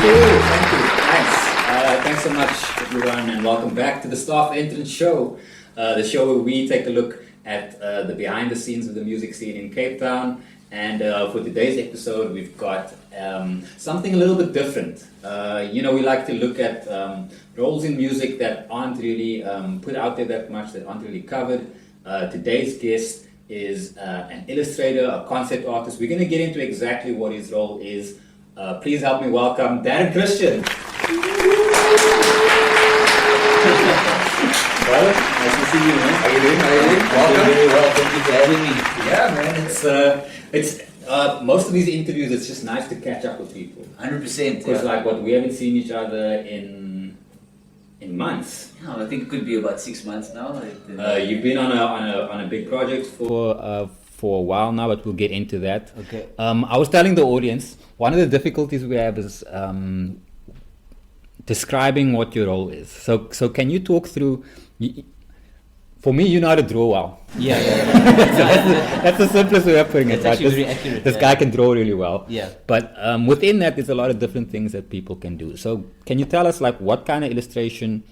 Thanks. Thanks so much, everyone, and welcome back to the Staff Entrance Show, the show where we take a look at the behind the scenes of the music scene in Cape Town. And for today's episode, we've got something a little bit different. We like to look at roles in music that aren't really put out there that much, that aren't really covered. Today's guest is an illustrator, a concept artist. We're going to get into exactly what his role is. Please help me welcome Darren Christian. Well, nice to see you, man. How you doing? Welcome. Very well. Thank you for having me. Yeah, man. It's most of these interviews. It's just nice to catch up with people. 100%. Because we haven't seen each other in months. Yeah, I think it could be about 6 months now. You've been on a big project for a while now, but we'll get into that. Okay. I was telling the audience, one of the difficulties we have is describing what your role is. So can you talk through? For me, you know how to draw well. Yeah. That's the simplest way of putting it. It's actually very accurate. This guy can draw really well. Yeah. But within that, there's a lot of different things that people can do. So can you tell us what kind of illustration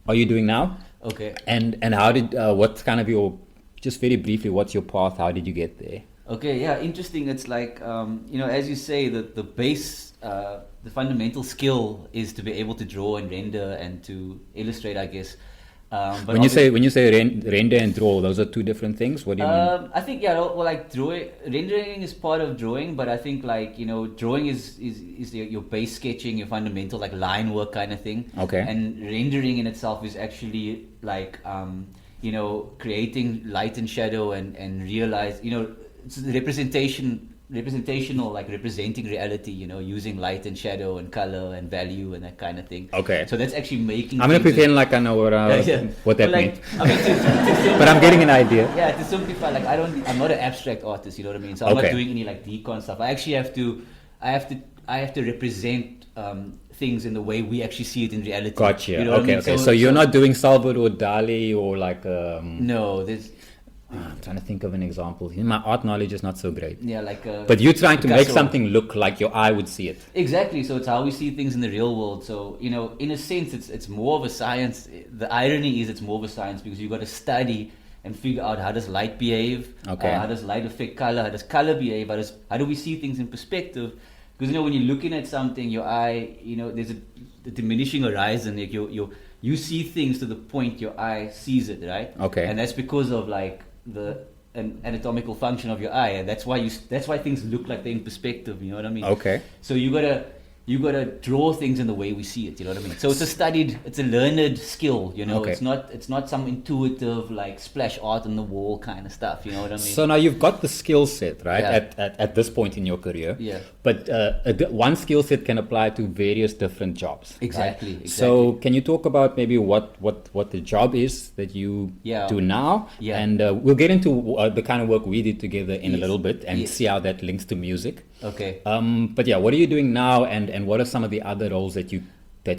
are you doing now? Okay. And how did what's kind of your, just very briefly, what's your path? How did you get there? Okay. Yeah. Interesting. It's as you say, the base, the fundamental skill is to be able to draw and render and to illustrate, I guess. But when you say render and draw, those are two different things. What do you mean? I think drawing, rendering is part of drawing, but I think drawing is your base sketching, your fundamental line work kind of thing. Okay. And rendering in itself is actually creating light and shadow and realize it's the representational, representing reality, using light and shadow and color and value and that kind of thing. Okay. So that's actually making. I'm gonna pretend I know what that means. But I'm getting an idea. Yeah, to simplify, I'm not an abstract artist. You know what I mean? So I'm not doing any decon stuff. I actually have to represent things in the way we actually see it in reality. Gotcha. You know what I mean? So you're not doing Salvador Dali or No, there's. I'm trying to think of an example. My art knowledge is not so great. Yeah, but you're trying to make something look like your eye would see it. Exactly. So it's how we see things in the real world. So in a sense, it's more of a science. The irony is it's more of a science because you've got to study and figure out how does light behave. Okay. How does light affect color? How does color behave? How do we see things in perspective? Because when you're looking at something, your eye, there's a diminishing horizon. You see things to the point your eye sees it, right? Okay. And that's because of the anatomical function of your eye, and that's why things look like they're in perspective. You know what I mean? Okay. So you gotta draw things in the way we see it. You know what I mean? So it's a learned skill. Okay. It's not some intuitive splash art on the wall kind of stuff. You know what I mean? So now you've got the skill set, right? Yeah. At this point in your career. Yeah. But one skill set can apply to various different jobs. Exactly. Right? So can you talk about maybe what the job is that you do now? Yeah. And we'll get into the kind of work we did together in a little bit and Yes. see how that links to music. Okay. But yeah, what are you doing now, and what are some of the other roles that you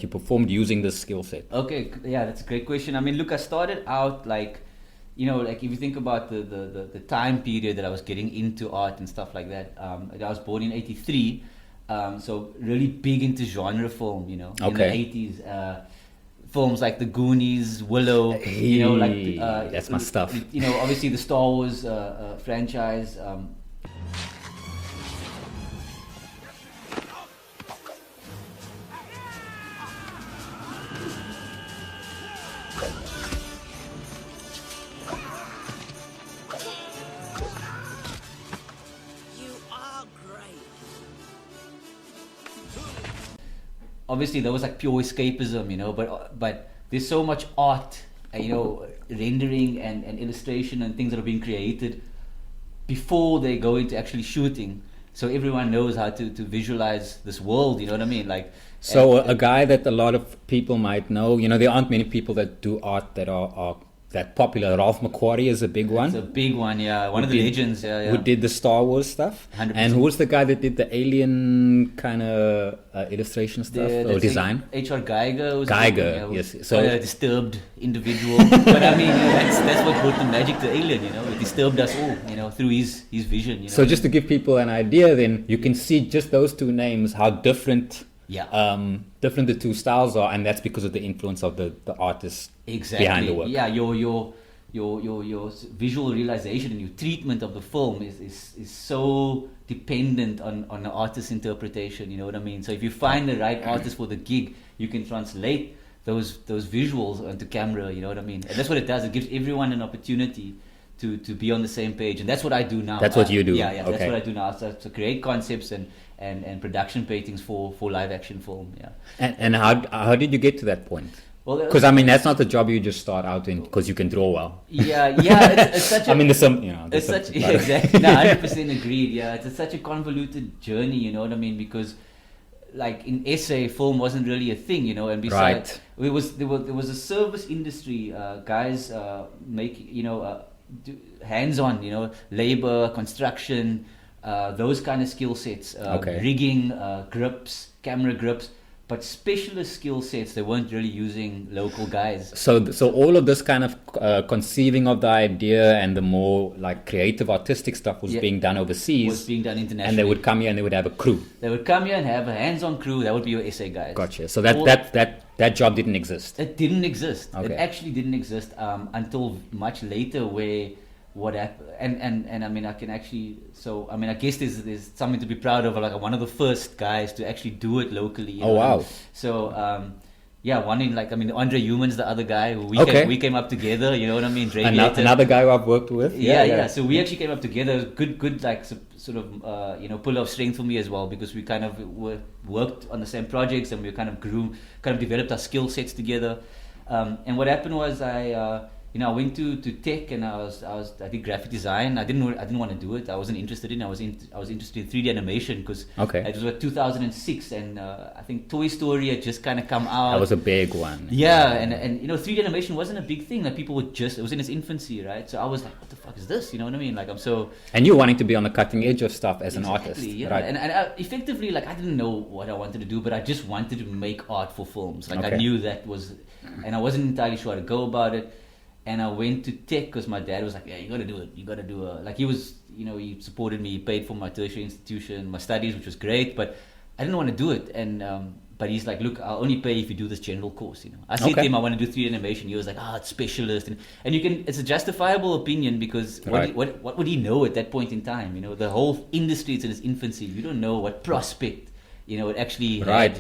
performed using this skill set? Okay. Yeah, that's a great question. I mean, look, I started out if you think about the time period that I was getting into art and stuff like that, I was born in '83, so really big into genre film, in the '80s. Films like The Goonies, Willow, that's my stuff. Obviously the Star Wars franchise. Obviously, there was pure escapism, but there's so much art, rendering and illustration and things that are being created before they go into actually shooting. So everyone knows how to visualize this world, you know what I mean? A guy that a lot of people might know, there aren't many people that do art that are that popular. Ralph McQuarrie is a big one. It's a big one, yeah. One of the legends, yeah. Who did the Star Wars stuff. 100%. And who was the guy that did the alien kind of illustration stuff or design? H.R. Geiger. Yes. So a disturbed individual. But I mean, that's what brought the magic to Alien, It disturbed us all, through his vision, So just to give people an idea, then you can see just those two names, how different different the two styles are, and that's because of the influence of the artist behind the work. Yeah, your visual realization and your treatment of the film is so dependent on the artist's interpretation. You know what I mean? So if you find the right artist for the gig, you can translate those visuals onto camera. You know what I mean? And that's what it does. It gives everyone an opportunity to be on the same page, and that's what I do now. That's what you do. Yeah, okay. That's what I do now. So create concepts and production paintings for live action film. Yeah. And how did you get to that point? Well, because I mean that's not the job you just start out in because you can draw well. Yeah. It's such. I mean, there's some, it's such. Yeah, exactly. No, 100% agreed. Yeah, it's such a convoluted journey. You know what I mean? Because like in SA, film wasn't really a thing. You know, and besides, there was a service industry. Guys make hands-on. Labor, construction, those kind of skill sets. Rigging, grips, camera grips. But specialist skill sets, they weren't really using local guys. So all of this kind of conceiving of the idea and the more like creative artistic stuff was being done overseas. Was being done internationally. And they would come here and they would have a crew. They would come here and have a hands-on crew. That would be your SA guys. Gotcha. So that job didn't exist. It didn't exist. Okay. It actually didn't exist until much later, where what happened, and I mean I can actually, so I mean I guess there's something to be proud of, like one of the first guys to actually do it locally. Oh wow! So one in Andre Human's the other guy who we came up together. You know what I mean? Another guy who I've worked with. Yeah. So we actually came up together. Good like sort of pull of strength for me as well, because we kind of worked on the same projects and we kind of developed our skill sets together. And what happened was I went to tech and I did graphic design. I didn't want to do it. I wasn't interested in. I was interested in 3D animation because it was like 2006 and I think Toy Story had just kind of come out. That was a big one. Yeah, and 3D animation wasn't a big thing. Like people it was in its infancy, right? So I was like, what the fuck is this? You know what I mean? Like I'm so. And you wanting to be on the cutting edge of stuff as an artist, yeah. Right? And I, effectively, like I didn't know what I wanted to do, but I just wanted to make art for films. Like I knew that was, and I wasn't entirely sure how to go about it. And I went to tech because my dad was like, yeah, you got to do it. You got to do he was, he supported me. He paid for my tertiary institution, my studies, which was great. But I didn't want to do it. And but he's like, look, I'll only pay if you do this general course. I said to him, I want to do 3D animation. He was like, it's specialist. And it's a justifiable opinion because what would he know at that point in time? The whole industry is in its infancy. You don't know what prospect. It actually right.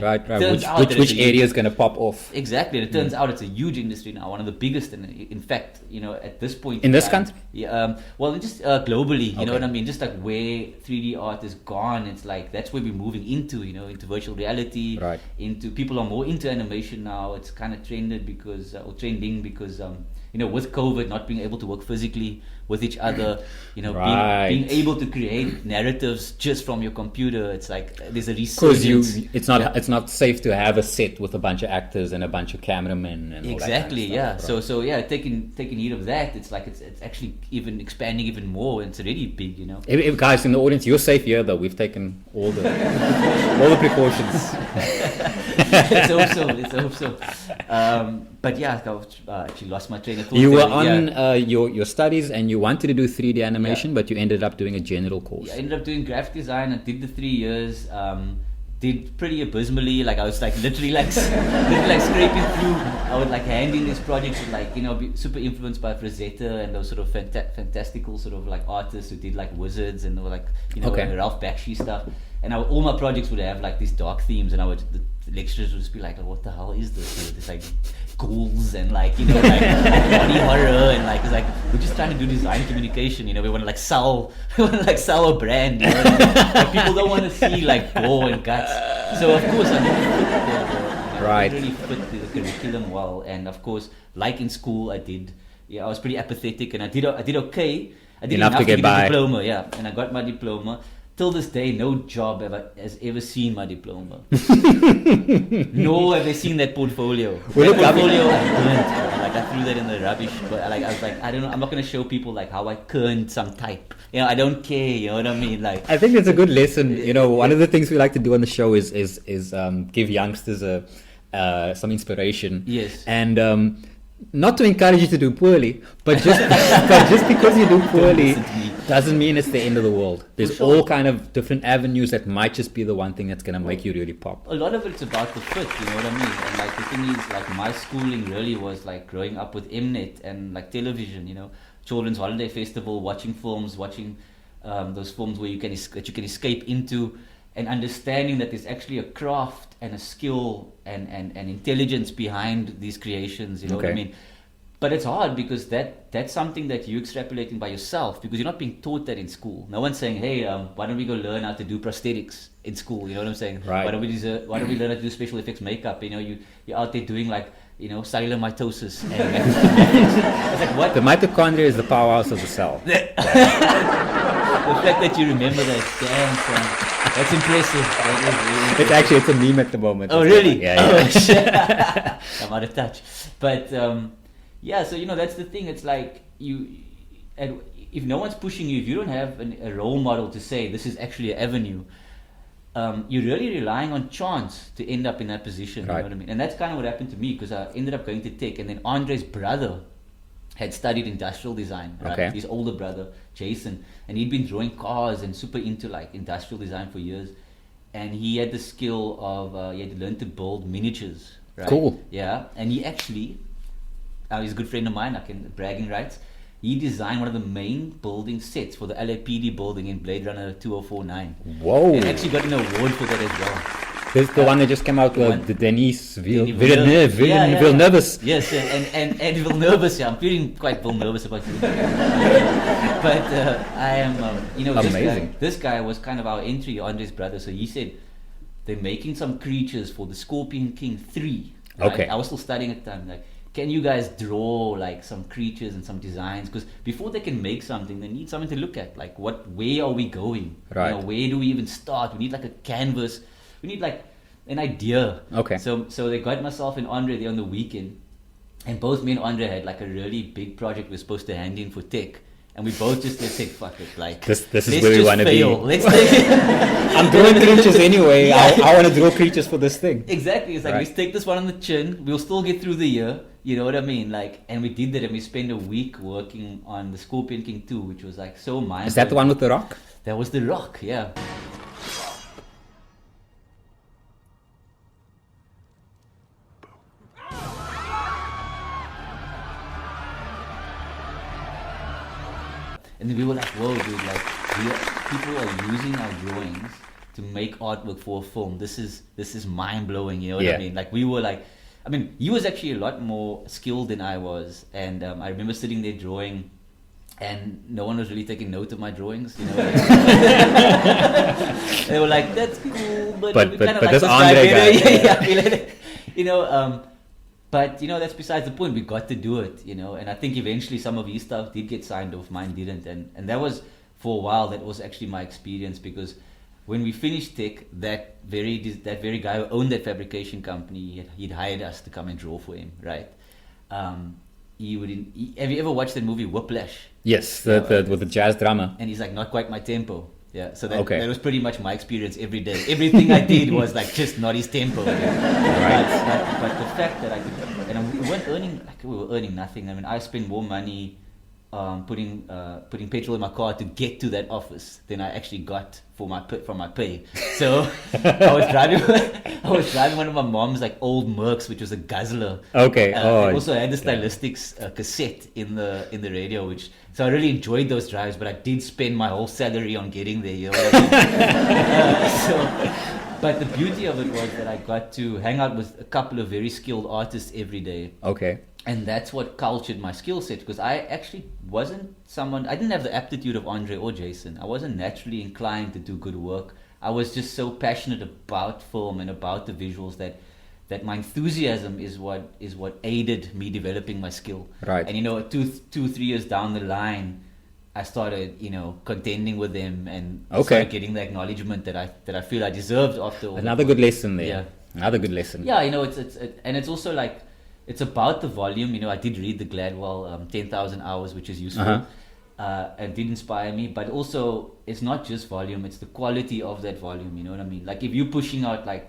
Which area is going to pop off? Exactly. And it turns out it's a huge industry now, one of the biggest. In fact, at this point in this country, well, just globally, you know what I mean. Just like where 3D art is gone, it's like that's where we're moving into. Into virtual reality. Right. Into people are more into animation now. It's kind of trending because with COVID, not being able to work physically with each other, being able to create narratives just from your computer, it's like there's a resurgence. Because it's not safe to have a set with a bunch of actors and a bunch of cameramen and exactly, all that kind of yeah. Stuff, right. So taking heed of that, it's like it's actually even expanding even more. And it's already big, If guys in the audience, you're safe here though. We've taken all the precautions. Let's hope so. But yeah, I actually lost my train of thought. You were on your studies and you wanted to do 3D animation, but you ended up doing a general course. Yeah, I ended up doing graphic design. I did the 3 years. Did pretty abysmally. Like I was like literally scraping through. I would like hand in these projects with be super influenced by Frazetta and those sort of fantastical sort of like artists who did like wizards and Ralph Bakshi stuff. And all my projects would have like these dark themes, and the lecturers would just be like, what the hell is this? It's like ghouls and like body horror, and it's like we're just trying to do design communication. We want to sell a brand. Like, people don't want to see like gore and guts. So of course I didn't fit the curriculum well, and of course like in school I was pretty apathetic, and I did okay. I did enough to get a diploma, and I got my diploma. Till this day, no job has ever seen my diploma. Nor have they seen that portfolio. I burnt. I threw that in the rubbish. But I was like, I don't know. I'm not going to show people how I kerned some type. I don't care. You know what I mean? I think it's a good lesson. One of the things we like to do on the show is give youngsters some inspiration. Yes. And not to encourage you to do poorly, but just because you do poorly. doesn't mean it's the end of the world. There's sure. all kind of different avenues that might just be the one thing that's going to make you really pop. A lot of it's about the fit, you know what I mean? And like the thing is, like my schooling really was like growing up with Mnet and like television, you know, Children's Holiday Festival, watching films, watching those films where that you can escape into, and understanding that there's actually a craft and a skill and intelligence behind these creations, you know what I mean? But it's hard because that's something that you're extrapolating by yourself, because you're not being taught that in school. No one's saying, hey, why don't we go learn how to do prosthetics in school? You know what I'm saying? Right. Why don't we learn how to do special effects makeup? You know, you're out there doing like, you know, cellular mitosis. It's like, what? The mitochondria is the powerhouse of the cell. The fact that you remember that, damn son. That's impressive. That is really It's a meme at the moment. Oh, really? Yeah. Oh, shit. I'm out of touch. But yeah, so you know that's the thing. It's like if no one's pushing you, if you don't have a role model to say this is actually an avenue, you're really relying on chance to end up in that position. Right. You know what I mean? And that's kind of what happened to me, because I ended up going to tech, and then Andre's brother had studied industrial design, right? Okay. His older brother, Jason, and he'd been drawing cars and super into like industrial design for years. And he had the skill of, he had to learn to build miniatures, right? Cool. Yeah, and he actually, he's a good friend of mine, I can bragging rights. He designed one of the main building sets for the LAPD building in Blade Runner 2049. Whoa. And actually got an award for that as well. This is the one that just came out with the Denis Villeneuve. Villeneuve. Yes, and Villeneuve. Yeah, I'm feeling quite Villeneuve about it. But I am, you know, amazing. This guy was kind of our entry, Andre's brother. So he said they're making some creatures for the Scorpion King 3. Right? Okay. I was still studying at the time. Like, can you guys draw like some creatures and some designs? Because before they can make something, they need something to look at. Like, where are we going? Right. You know, where do we even start? We need like a canvas. We need like an idea. Okay. So they got myself and Andre there on the weekend, and both me and Andre had like a really big project we're supposed to hand in for tech, and we both just said, fuck it, like this is where we want to be. Let's take it. I'm drawing creatures anyway. Yeah. I want to draw creatures for this thing. Exactly. It's like, Right. let's take this one on the chin. We'll still get through the year. You know what I mean? Like, and we did that, and we spent a week working on the Scorpion King 2, which was like so mind-blowing. Is that the one with the rock? That was the rock, yeah. And then we were like, whoa, dude, like, people are using our drawings to make artwork for a film. This is mind-blowing, you know what I mean? Like, we were like, I mean, he was actually a lot more skilled than I was. And I remember sitting there drawing, and no one was really taking note of my drawings, you know. Like, they were like, that's cool, but we kind of like this this Andre guy. yeah, you know, but, you know, that's besides the point. We got to do it, you know, and I think eventually some of his stuff did get signed off, mine didn't. And that was, for a while, that was actually my experience, because when we finished tech, that very guy who owned that fabrication company, he'd hired us to come and draw for him, right? Have you ever watched that movie Whiplash? Yes, with the jazz drummer. And he's like, not quite my tempo. Yeah, so that was pretty much my experience every day. Everything I did was like just not his tempo. Yeah. But the fact that I could, and we were earning nothing. I mean, I spent more money putting petrol in my car to get to that office than I actually got from my pay. So I was driving one of my mom's like old Mercs, which was a Guzzler. Okay. I also had the Stylistics cassette in the radio, so I really enjoyed those drives. But I did spend my whole salary on getting there. You know what I mean? But the beauty of it was that I got to hang out with a couple of very skilled artists every day. Okay. And that's what cultured my skill set, because I actually I didn't have the aptitude of Andre or Jason. I wasn't naturally inclined to do good work. I was just so passionate about film and about the visuals that my enthusiasm is what aided me developing my skill. Right. And, you know, 2-3 years down the line, I started, you know, contending with them and started getting the acknowledgement that I feel I deserved after all. Another good lesson there. Yeah. Another good lesson. Yeah, you know, it's also like, it's about the volume. You know, I did read the Gladwell 10,000 Hours, which is useful and did inspire me. But also, it's not just volume; it's the quality of that volume. You know what I mean? Like, if you're pushing out like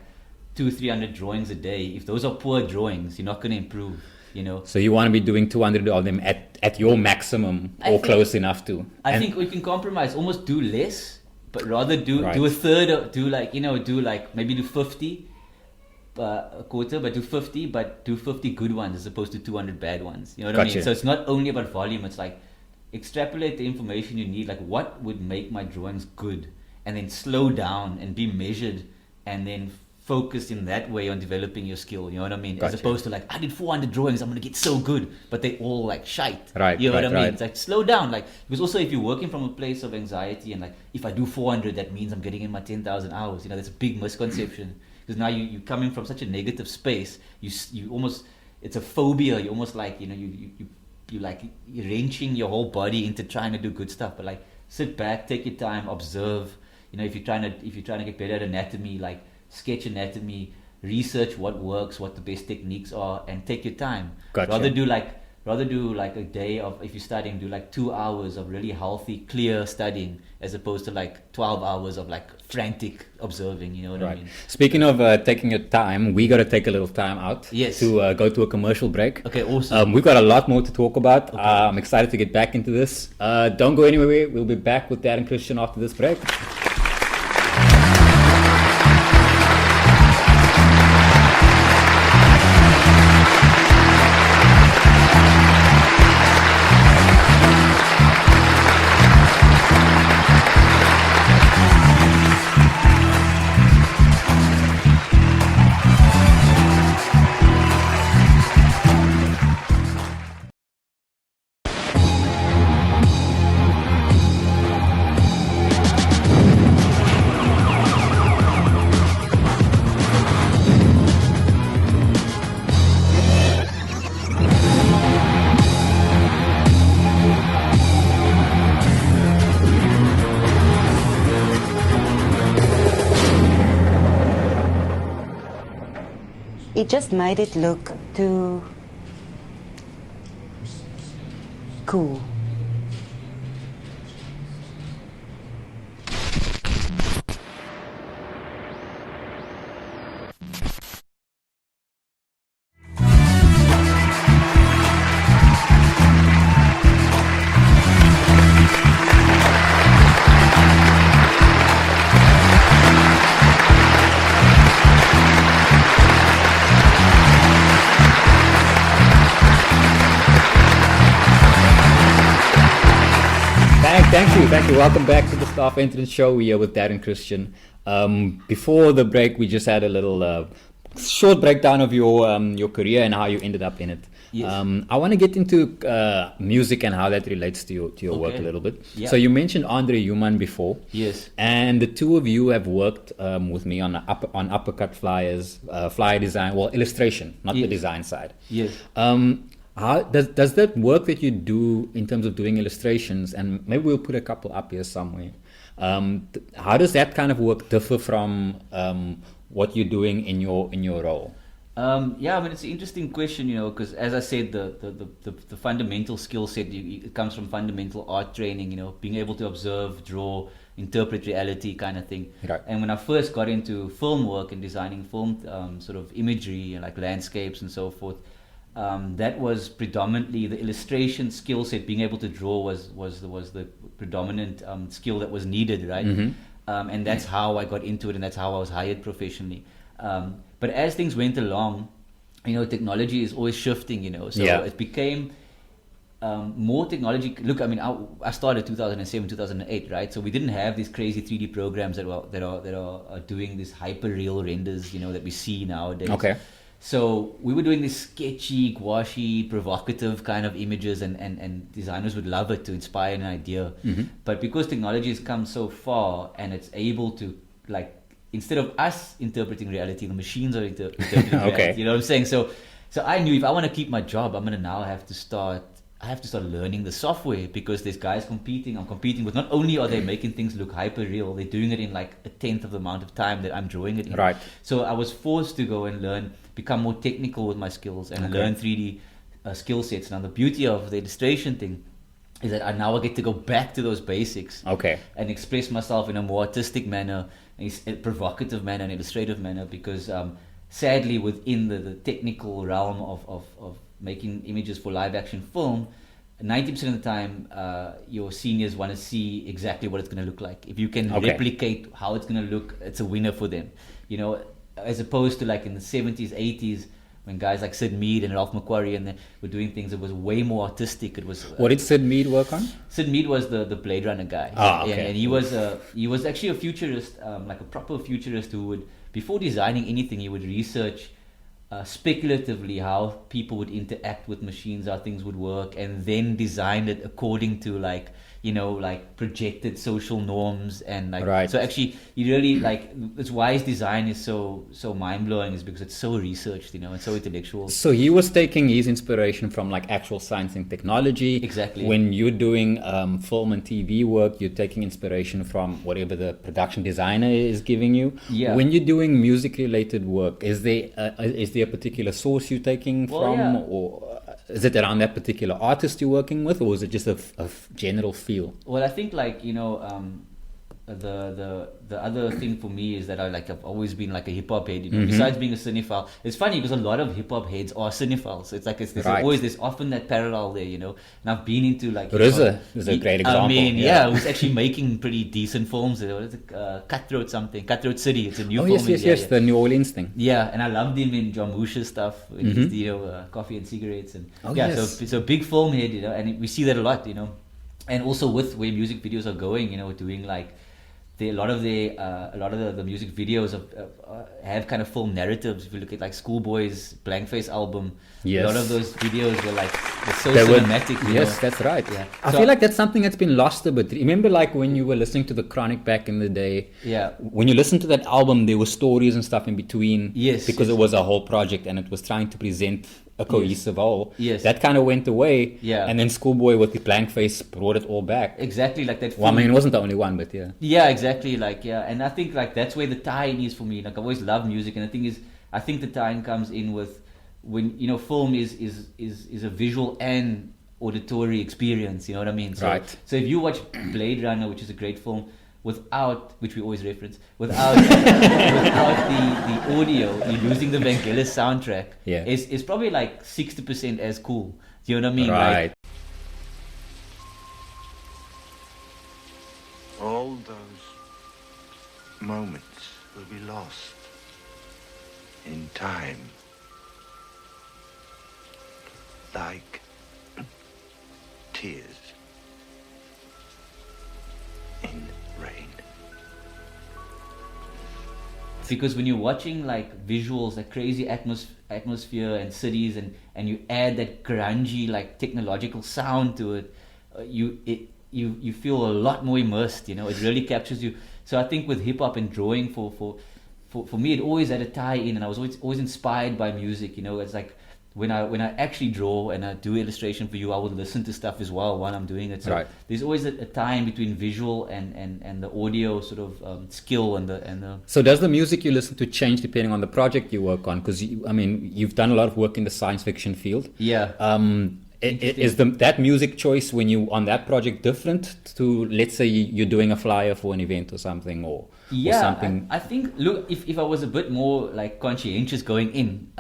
200-300 drawings a day, if those are poor drawings, you're not going to improve. So you want to be doing 200 of them at your maximum or close enough to. I think we can compromise, almost do less, but rather do a third of, maybe do 50 a quarter, but do 50 good ones as opposed to 200 bad ones. You know what I mean? So it's not only about volume, it's like extrapolate the information you need, like what would make my drawings good, and then slow down and be measured, and then focus in that way on developing your skill. You know what I mean? As opposed to like, I did 400 drawings, I'm gonna get so good, but they all like shite. Right. You know what I mean? It's like slow down. Like, because also if you're working from a place of anxiety and like, if I do 400, that means I'm getting in my 10,000 hours. That's a big misconception, because now you're coming from such a negative space. You almost, it's a phobia. You almost like, you're wrenching your whole body into trying to do good stuff. But like, sit back, take your time, observe. If you're trying to get better at anatomy, like sketch anatomy, research what works, what the best techniques are, and take your time. Rather do like a day of, if you're studying, do like 2 hours of really healthy, clear studying, as opposed to like 12 hours of like frantic observing. You know what I mean? Speaking of taking your time, we got to take a little time out to go to a commercial break. Okay, awesome. We've got a lot more to talk about. Okay. I'm excited to get back into this. Don't go anywhere. We'll be back with Darren Christian after this break. It just made it look too cool. Thank you. Welcome back to the Staff Entrance Show. We are with Darren Christian. Before the break, we just had a little short breakdown of your career and how you ended up in it. Yes. I want to get into music and how that relates to your work a little bit. Yeah. So you mentioned Andre Human before. Yes. And the two of you have worked with me on uppercut flyers, flyer design, illustration, not the design side. Yes. How does that work that you do in terms of doing illustrations, and maybe we'll put a couple up here somewhere, how does that kind of work differ from what you're doing in your role? It's an interesting question, because as I said, the fundamental skill set, it comes from fundamental art training, being able to observe, draw, interpret reality kind of thing. Right. And when I first got into film work and designing film sort of imagery and like landscapes and so forth, that was predominantly the illustration skill set. Being able to draw was the predominant skill that was needed, right? Mm-hmm. And that's how I got into it, and that's how I was hired professionally. But as things went along, technology is always shifting, so it became more technology. Look, I started 2007, 2008, right? So we didn't have these crazy 3D programs that are doing these hyper real renders, that we see nowadays. Okay. So we were doing this sketchy, gouache, provocative kind of images, and designers would love it to inspire an idea. Mm-hmm. But because technology has come so far and it's able to, like, instead of us interpreting reality, the machines are interpreting reality. You know what I'm saying? So I knew if I want to keep my job, I'm gonna now have to start learning the software, because there's guys competing. I'm competing with, not only are they making things look hyper real, they're doing it in like a tenth of the amount of time that I'm drawing it in. Right. So I was forced to go and learn, become more technical with my skills, and learn 3D skill sets. Now the beauty of the illustration thing is that I get to go back to those basics. Okay. And express myself in a more artistic manner, a provocative manner, an illustrative manner, because sadly within the technical realm of making images for live action film, 90% of the time, your seniors want to see exactly what it's going to look like. If you can replicate how it's going to look, it's a winner for them. You know, as opposed to like in the 70s, 80s, when guys like Sid Mead and Ralph McQuarrie and they were doing things that was way more artistic. It was. What did Sid Mead work on? Sid Mead was the Blade Runner guy. And he was actually a futurist, like a proper futurist who would, before designing anything, he would research speculatively how people would interact with machines, how things would work, and then design it according to like, you know, like projected social norms and like so actually you really like, it's why his design is so mind-blowing, is because it's so researched, you know, and so intellectual. So he was taking his inspiration from like actual science and technology. Exactly. When you're doing film and TV work, you're taking inspiration from whatever the production designer is giving you. Yeah. When you're doing music related work, is there a particular source you're taking from, or is it around that particular artist you're working with, or is it just a general feel? Well, I think like, you know, the other thing for me is that I've always been like a hip hop head, you know. Besides being a cinephile, it's funny because a lot of hip hop heads are cinephiles. It's like there's often that parallel there, you know. And I've been into like RZA is a great example. I mean, who's actually making pretty decent films. What is it? Cutthroat City. It's a new film. Yes, the New Orleans thing. Yeah, and I loved him in Jarmusha's stuff, in his, you know, Coffee and Cigarettes, and so big film head, you know, and we see that a lot, you know. And also with where music videos are going, you know, doing like a lot of the music videos have kind of film narratives. If you look at like Schoolboy's Blank Face album, a lot of those videos were like so cinematic. Yes, that's right. Yeah. I feel like that's something that's been lost a bit. Remember, like when you were listening to the Chronic back in the day. Yeah. When you listened to that album, there were stories and stuff in between. Yes. Because it was a whole project and it was trying to present a cohesive whole. Yes. That kind of went away. Yeah. And then Schoolboy with the Blank Face brought it all back. Exactly, like that. Well, I mean, it wasn't the only one, but yeah. Yeah, exactly. Like, yeah. And I think like that's where the tie-in is for me. Like, I've always loved music, and the thing is, I think the tie-in comes in with when, you know, film is a visual and auditory experience. You know what I mean? So if you watch Blade Runner, which is a great film, which we always reference, without the audio, you're losing the Vangelis soundtrack. Yeah. It's probably like 60% as cool. Do you know what I mean? Right. Like, all those moments will be lost in time, like tears in rain. Because when you're watching like visuals, like crazy atmosphere and cities, and you add that grungy like technological sound to it, you feel a lot more immersed. You know, it really captures you. So I think with hip hop and drawing for me, it always had a tie in, and I was always inspired by music. You know, it's like when I actually draw and I do illustration for you, I would listen to stuff as well while I'm doing it. So there's always a tie in between visual and the audio sort of skill and the. So does the music you listen to change depending on the project you work on? Because I mean, you've done a lot of work in the science fiction field. Yeah. Is that music choice when you on that project different to, let's say, you're doing a flyer for an event or something, or something? I think, look, if I was a bit more like conscientious going in,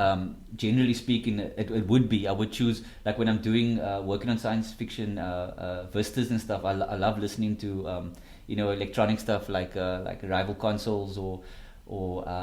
generally speaking, it would be, I would choose, like when I'm doing working on science fiction vistas and stuff, I love listening to you know, electronic stuff like rival consoles or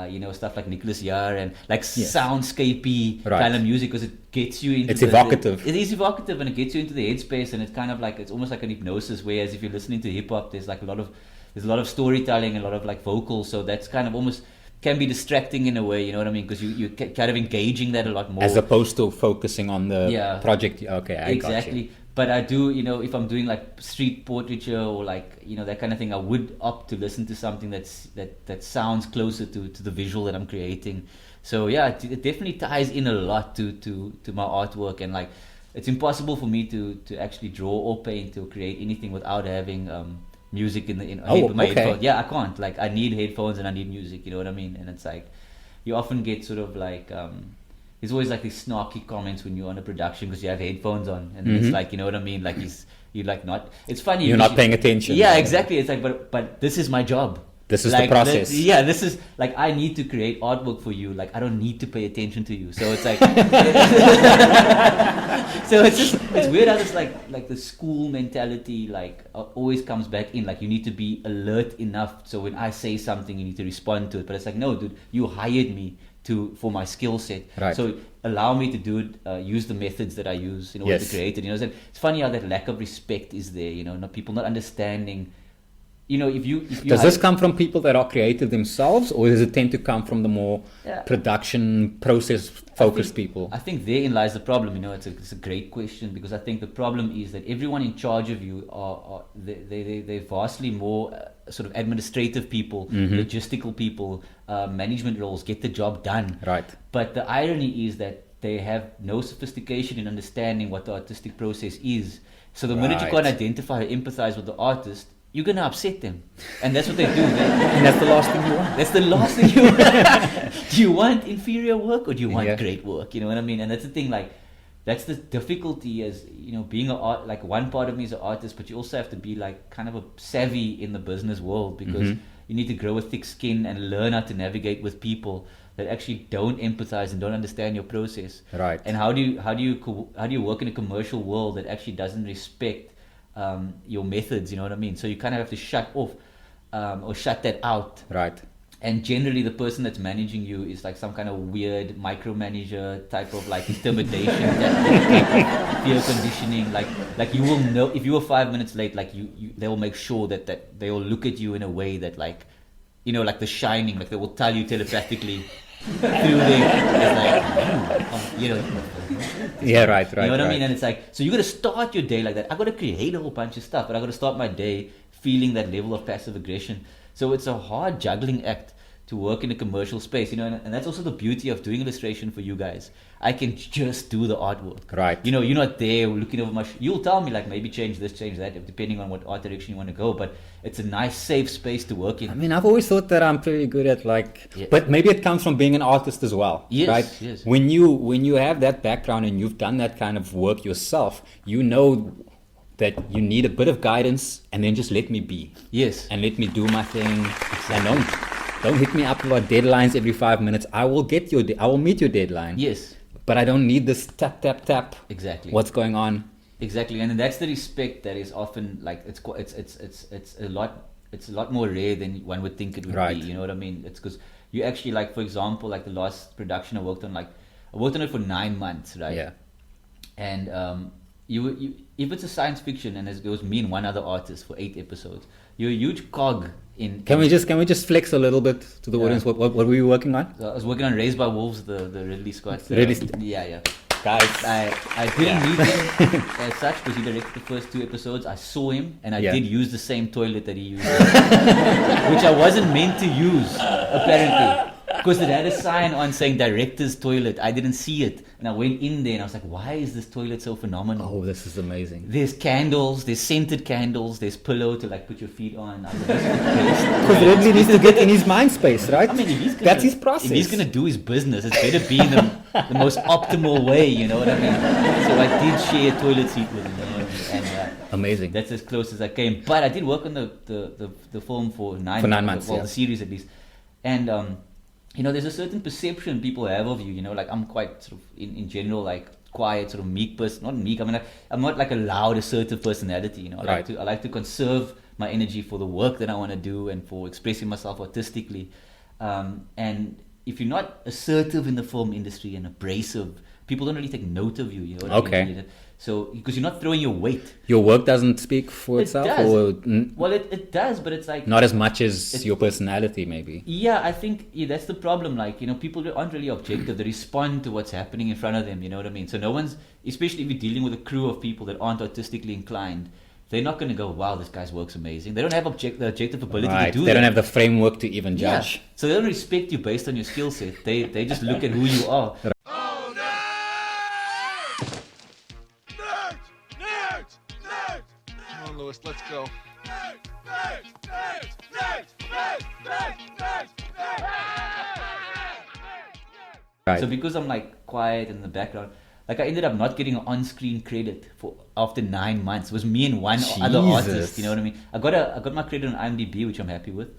you know, stuff like Nicholas Yar and like soundscapey kind of music, because it gets you into. It's evocative. It is evocative, and it gets you into the headspace, and it's kind of like, it's almost like an hypnosis. Whereas if you're listening to hip hop, there's a lot of storytelling, a lot of like vocals, so that's kind of almost can be distracting in a way. You know what I mean? Because you kind of engaging that a lot more as opposed to focusing on the project. Okay, I got you. But I do, you know, if I'm doing like street portraiture or like, you know, that kind of thing, I would opt to listen to something that sounds closer to the visual that I'm creating. So yeah, it definitely ties in a lot to my artwork, and like it's impossible for me to actually draw or paint or create anything without having music in my headphones. Yeah, I can't. Like I need headphones and I need music. You know what I mean? And it's like you often get sort of like. There's always like these snarky comments when you're on a production because you have headphones on, and it's like, you know what I mean? Like you're like not. It's funny. You're not paying attention. Yeah, exactly. It's like, but this is my job. This is like, the process. this is like, I need to create artwork for you. Like, I don't need to pay attention to you. So it's like, so it's weird how this like the school mentality like always comes back in. Like, you need to be alert enough. So when I say something, you need to respond to it. But it's like, no, dude, you hired me for my skill set. Right. So allow me to do it. Use the methods that I use in order to create it. You know, so it's funny how that lack of respect is there. You know, not people not understanding. You know, if you does this come from people that are creative themselves, or does it tend to come from the more production process focused people? I think therein lies the problem. You know, it's a great question, because I think the problem is that everyone in charge of you they're vastly more sort of administrative people, logistical people, management roles, get the job done. Right. But the irony is that they have no sophistication in understanding what the artistic process is. So the minute you can't identify or empathize with the artist, you're going to upset them. And that's what they do. And that's the last thing you want. That's the last thing you want. Do you want inferior work, or do you want great work? You know what I mean? And that's the thing, like, that's the difficulty as, you know, being like, one part of me is an artist, but you also have to be like kind of a savvy in the business world, because you need to grow a thick skin and learn how to navigate with people that actually don't empathize and don't understand your process. Right. And how do you work in a commercial world that actually doesn't respect your methods, you know what I mean? So you kind of have to shut off or shut that out. Right. And generally the person that's managing you is like some kind of weird micromanager type of like intimidation, fear conditioning. Like you will know if you were 5 minutes late, like they will make sure that they will look at you in a way that, like, you know, like The Shining, like they will tell you telepathically through you know. Yeah, right. You know what I mean? And it's like, so you got to start your day like that. I got to create a whole bunch of stuff, but I got to start my day feeling that level of passive aggression. So it's a hard juggling act to work in a commercial space, you know, and that's also the beauty of doing illustration for you guys. I can just do the artwork. Right. You know, you're not there looking over my you'll tell me, like, maybe change this, change that, depending on what art direction you want to go, but it's a nice, safe space to work in. I mean, I've always thought that I'm pretty good at, like, but maybe it comes from being an artist as well, right? Yes. When you have that background and you've done that kind of work yourself, you know that you need a bit of guidance, and then just let me be. Yes. And let me do my thing. And don't hit me up about deadlines every 5 minutes. I will meet your deadline. Yes. But I don't need this tap, tap, tap. Exactly. What's going on? Exactly. And that's the respect that is often, like, it's a lot more rare than one would think it would be. You know what I mean? It's because you actually, like, for example, like the last production I worked on it for 9 months, right? Yeah. And you if it's a science fiction and it was me and one other artist for 8 episodes, you're a huge cog in. Can we just flex a little bit to the audience? What were you working on? So I was working on Raised by Wolves, the Ridley Scott. Yeah. Guys, I didn't meet him as such because he directed the first 2 episodes. I saw him and I did use the same toilet that he used, which I wasn't meant to use apparently. Because it had a sign on saying director's toilet. I didn't see it. And I went in there and I was like, why is this toilet so phenomenal? Oh, this is amazing. There's candles, there's scented candles, there's pillow to, like, put your feet on. Because Ridley needs to get in his mind space, right? I mean, that's his process. If he's going to do his business, it's better be in the most optimal way, you know what I mean? So I did share a toilet seat with him. You know what I mean? And, amazing. That's as close as I came. But I did work on the film for 9 months. Well, the series at least. And you know, there's a certain perception people have of you, you know, like I'm quite sort of, in general, like quiet, sort of meek person, not meek, I mean, I'm not like a loud, assertive personality, you know, I like to conserve my energy for the work that I want to do and for expressing myself artistically. And if you're not assertive in the film industry and abrasive, people don't really take note of you, you know what I mean? So, because you're not throwing your weight. Your work doesn't speak for itself? Does. Well, it does, but it's like... Not as much as your personality, maybe. Yeah, I think that's the problem. Like, you know, people aren't really objective. They respond to what's happening in front of them, you know what I mean? So no one's... Especially if you're dealing with a crew of people that aren't artistically inclined, they're not going to go, wow, this guy's work's amazing. They don't have the objective ability to do that. They don't have the framework to even judge. Yeah. So they don't respect you based on your skill set. They just look at who you are. Lewis, let's go. Right. So because I'm like quiet in the background, like I ended up not getting an on-screen credit for after 9 months. It was me and one other artist. You know what I mean? I got my credit on IMDb, which I'm happy with,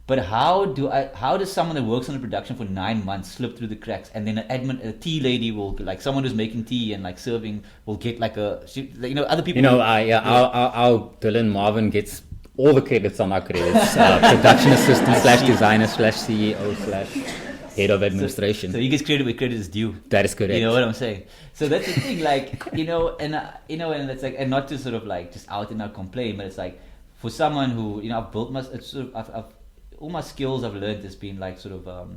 But how does someone that works on a production for 9 months slip through the cracks, and then a tea lady will, like someone who's making tea and like serving, will get like other people. Our Dylan Marvin gets all the credits on our credits. Production assistant / designer / CEO / head of administration. So he gets credit where credit is due. That is correct. You know what I'm saying? So that's the thing, like, and it's like, and not to sort of like just out and out complain, but it's like, for someone who, I've built all my skills I've learned has been like sort of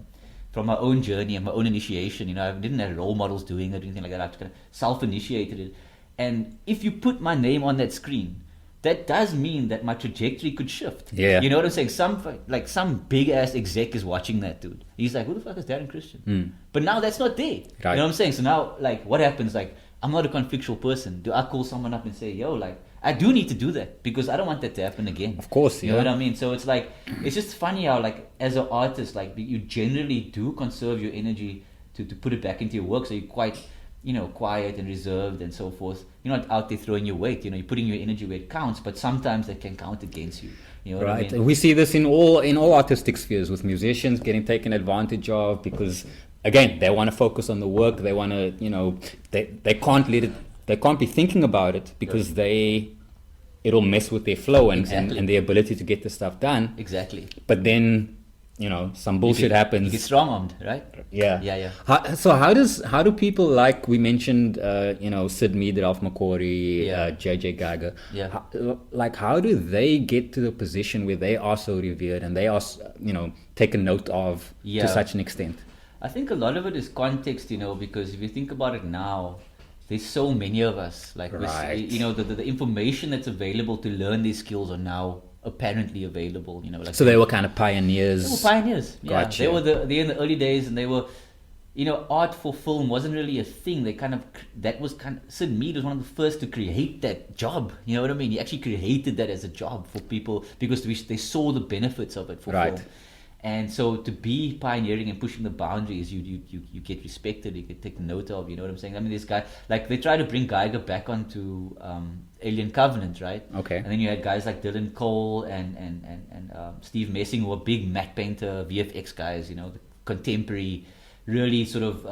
from my own journey and my own initiation. I didn't have role models doing it or anything like that. I kind of self-initiated it. And if you put my name on that screen, that does mean that my trajectory could shift. Yeah. You know what I'm saying? Some big ass exec is watching that dude. He's like, who the fuck is Darren Christian? But now that's not there. Right. You know what I'm saying? So now, like, what happens? Like, I'm not a conflictual person. Do I call someone up and say, yo, like, I do need to do that because I don't want that to happen again. Of course, you know what I mean. So it's like, it's just funny how, like, as an artist, like, you generally do conserve your energy to put it back into your work. So you're quite, quiet and reserved and so forth. You're not out there throwing your weight. You're putting your energy where it counts. But sometimes that can count against you. You know what I mean? We see this in all artistic spheres, with musicians getting taken advantage of because, again, they want to focus on the work. They want to, they can't let it. They can't be thinking about it because it'll mess with their flow and their ability to get the stuff done. Exactly. But then, some bullshit happens. You get strong-armed, right? Yeah. How do people, like we mentioned, Sid Mead, Ralph McCory, JJ Geiger, how do they get to the position where they are so revered and they are, taken note of to such an extent? I think a lot of it is context, because if you think about it now, there's so many of us. Like, right. The information that's available to learn these skills are now apparently available. Like, so they were kind of pioneers. They were pioneers. Yeah, gotcha. They were in the early days, and they were, art for film wasn't really a thing. Sid Mead was one of the first to create that job. You know what I mean? He actually created that as a job for people because they saw the benefits of it for right. film. And so to be pioneering and pushing the boundaries, you get respected, you get taken note of, you know what I'm saying? I mean, this guy, like, they try to bring Geiger back onto Alien Covenant, right? Okay. And then you had guys like Dylan Cole and Steve Messing, who were big matte painter, VFX guys, the contemporary, really sort of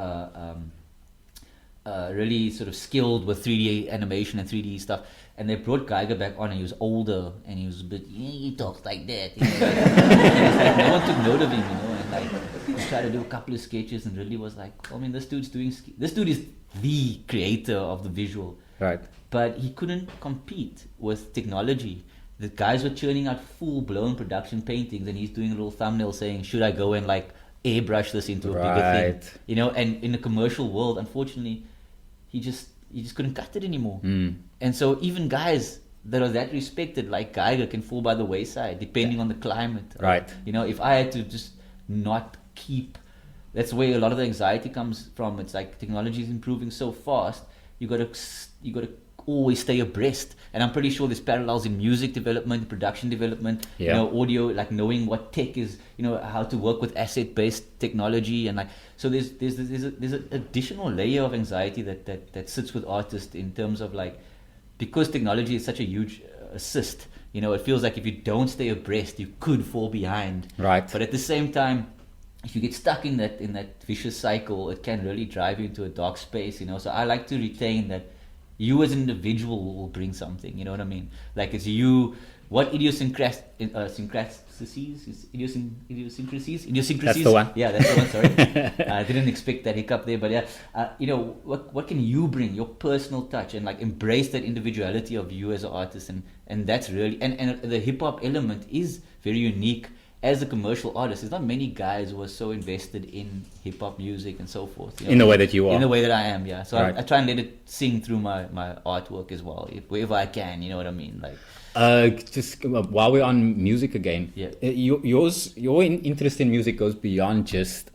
skilled with 3D animation and 3D stuff. And they brought Geiger back on, and he was older, and he was a bit, he talks like that. Like, no one took note of him, and like, he tried to do a couple of sketches, and really was like, this dude is the creator of the visual. Right. But he couldn't compete with technology. The guys were churning out full-blown production paintings, and he's doing a little thumbnail saying, should I go and like airbrush this into a bigger thing? And in the commercial world, unfortunately, he just couldn't cut it anymore. And so even guys that are that respected, like Geiger, can fall by the wayside depending on the climate. Right. If I had to just not keep, that's where a lot of the anxiety comes from. It's like technology is improving so fast. You got to always stay abreast. And I'm pretty sure there's parallels in music development, production development, audio, like knowing what tech is, how to work with asset-based technology, and like, so there's an additional layer of anxiety that sits with artists in terms of like, because technology is such a huge assist, it feels like if you don't stay abreast, you could fall behind. Right. But at the same time, if you get stuck in that vicious cycle, it can really drive you into a dark space, So I like to retain that you as an individual will bring something, you know what I mean? Like, it's you, what idiosyncrasies? That's the one. Yeah, that's the one, sorry. I didn't expect that hiccup there, but what can you bring, your personal touch, and like embrace that individuality of you as an artist, and that's really, and the hip-hop element is very unique. As a commercial artist, there's not many guys who are so invested in hip-hop music and so forth. In the way that you are. In the way that I am, yeah. So right. I try and let it sing through my artwork as well, wherever I can, you know what I mean? Like, just while we're on music again, your interest in music goes beyond just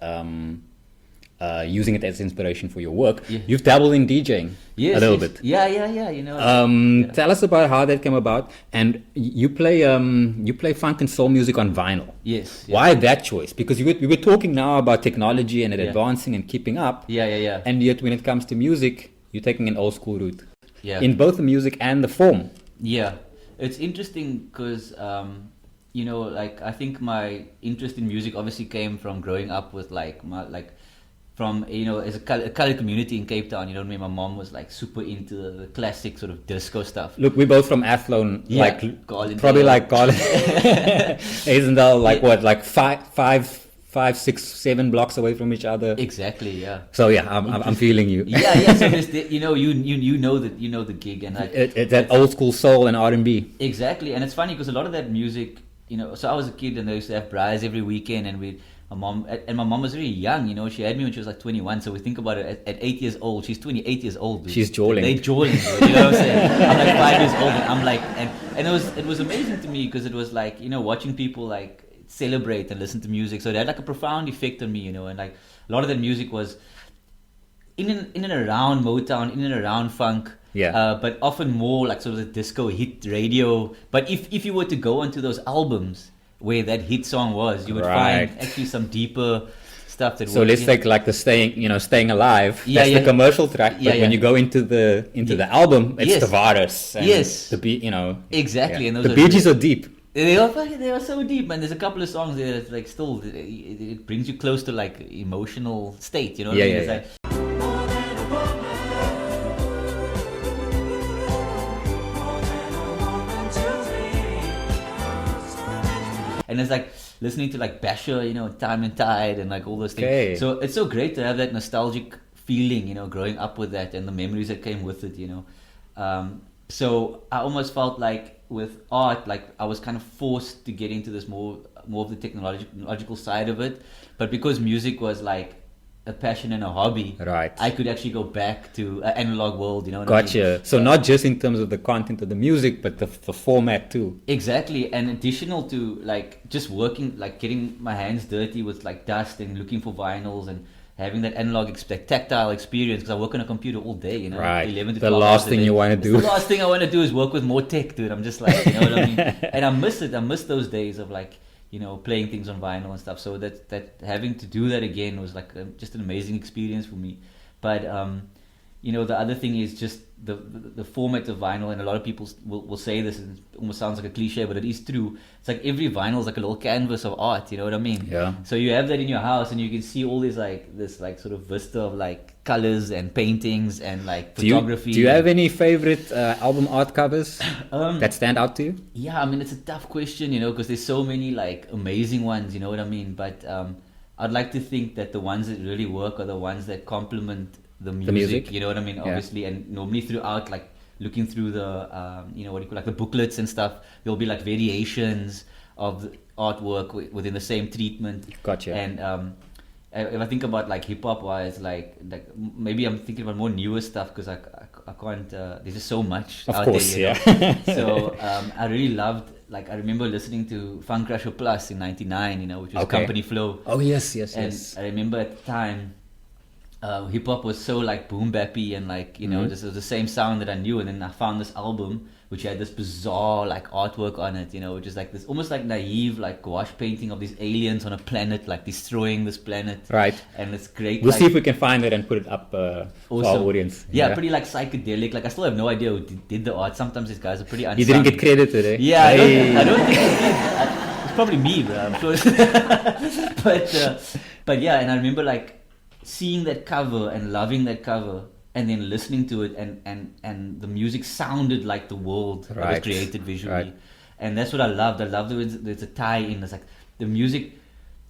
using it as inspiration for your work. Yeah. You've dabbled in DJing a little bit. Yeah. Tell us about how that came about. And you play funk and soul music on vinyl. Yes. Why that choice? Because we were talking now about technology and it advancing and keeping up. Yeah. And yet when it comes to music, you're taking an old school route. Yeah. In both the music and the form. Yeah. It's interesting because like I think my interest in music obviously came from growing up with from as a colored community in Cape Town. My mom was like super into the classic sort of disco stuff. Look, we're both from Athlone, Garland, probably like Garland, Hazendale, like 5, 6, 7 blocks away from each other. Exactly, yeah. So yeah, I'm feeling you. Yeah. So you know the gig and like it's that old school soul and R&B. Exactly, and it's funny because a lot of that music, So I was a kid and they used to have braais every weekend, and my mom was very young. She had me when she was like 21. So we think about it at 8 years old. She's 28 years old. Dude. She's jawling. They jawling. You know what I'm saying? I'm like 5 years old, and I'm like, and it was amazing to me because it was like watching people like celebrate and listen to music. So it had like a profound effect on me, and like a lot of that music was in and around Motown, in and around funk. Yeah. But often more like sort of the disco hit radio. But if you were to go onto those albums where that hit song was, you would find actually some deeper stuff that. So let's take like the staying alive. That's the commercial track. But when you go into the album, it's the Tavares. Yes. The beat. Exactly. Yeah. And the Bee Gees are deep. They are so deep, man. There's a couple of songs there that's like still it brings you close to like emotional state. You know what I mean? It's like, and it's like listening to like Basher, Time and Tide, and like all those things. Okay. So it's so great to have that nostalgic feeling, growing up with that and the memories that came with it, So I almost felt like with art, like I was kind of forced to get into this more of the technological side of it. But because music was like a passion and a hobby, right, I could actually go back to an analog world, Gotcha. I mean? So not just in terms of the content of the music, but the format too. Exactly. And additional to like just working, like getting my hands dirty with like dust and looking for vinyls and having that analog tactile experience, because I work on a computer all day, Right. 11 to 12 the last thing you want to do. The last thing I want to do is work with more tech, dude. I'm just like, you know what I mean? And I miss it. I miss those days of like, playing things on vinyl and stuff. So that having to do that again was like just an amazing experience for me. But the other thing is just the format of vinyl, and a lot of people will say this, and it almost sounds like a cliche, but it is true. It's like every vinyl is like a little canvas of art, you know what I mean? Yeah. So you have that in your house, and you can see all this sort of vista of like colors and paintings and like photography. Do you have any favorite album art covers that stand out to you? Yeah, I mean, it's a tough question, because there's so many like amazing ones, you know what I mean? But I'd like to think that the ones that really work are the ones that complement the music, you know what I mean? Obviously, yeah. And normally throughout, like looking through the like the booklets and stuff, there'll be like variations of the artwork within the same treatment. Gotcha. And if I think about like hip hop wise, like maybe I'm thinking about more newer stuff because I can't. There's just so much of out course, there. Yeah. So I really loved. Like I remember listening to Funk Crusher Plus in '99, which was Company Flow. Oh yes. And I remember at the time, hip hop was so like boom bappy and like this was the same sound that I knew, and then I found this album which had this bizarre like artwork on it, which is like this almost like naive like gouache painting of these aliens on a planet like destroying this planet. Right. And it's great. We'll see if we can find it and put it up for our audience. Yeah, pretty like psychedelic. Like I still have no idea who did the art. Sometimes these guys are pretty unsung. You didn't get credited, eh? Yeah, I don't think I did. It's probably me, bro. I'm sure. But yeah, and I remember like seeing that cover and loving that cover, and then listening to it, and the music sounded like the world that was created visually, and that's what I loved. I loved there's a tie-in. It's like the music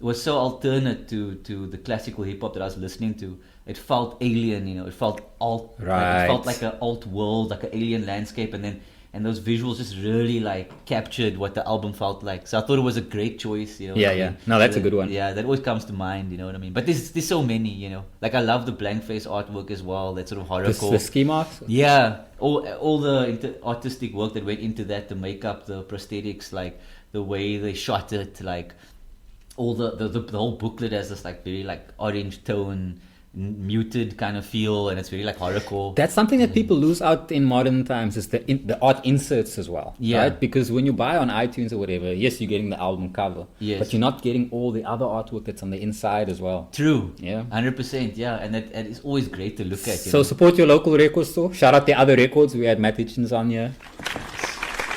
was so alternate to the classical hip hop that I was listening to. It felt alien, it felt alt. It felt like an alt world, like an alien landscape, and those visuals just really like captured what the album felt like. So I thought it was a great choice, Yeah. No, that's a good one. Yeah, that always comes to mind, you know what I mean? But there's so many, Like I love the blank face artwork as well, that sort of horrorcore. The ski marks? Yeah. All the artistic work that went into that, the makeup, the prosthetics, like the way they shot it, like all the whole booklet has this like very like orange tone, muted kind of feel, and it's really like horrorcore. That's something that people lose out in modern times, is the art inserts as well. Yeah. Right? Because when you buy on iTunes or whatever, yes, you're getting the album cover. Yes. But you're not getting all the other artwork that's on the inside as well. True. Yeah. 100%. Yeah, and that is always great to look at. So support your local record store. Shout out the other records. We had Matt Hitchens on here.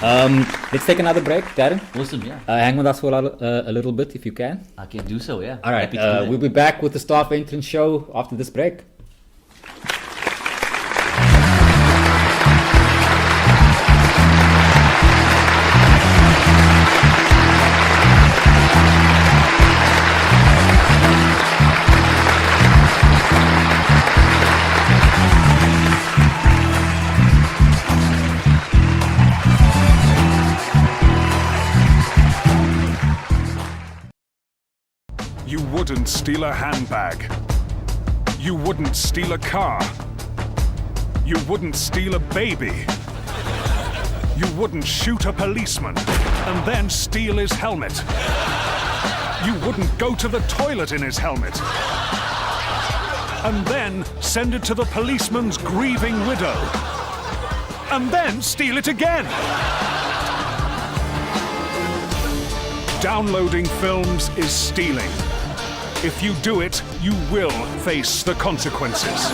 Let's take another break, Darren. Awesome, yeah. Hang with us for a little bit if you can. I can do so, yeah. All right, Happy to do that. we'll be back with the Staff Entrance Show after this break. You wouldn't steal a handbag. You wouldn't steal a car. You wouldn't steal a baby. You wouldn't shoot a policeman and then steal his helmet. You wouldn't go to the toilet in his helmet and then send it to the policeman's grieving widow and then steal it again. Downloading films is stealing. If you do it, you will face the consequences.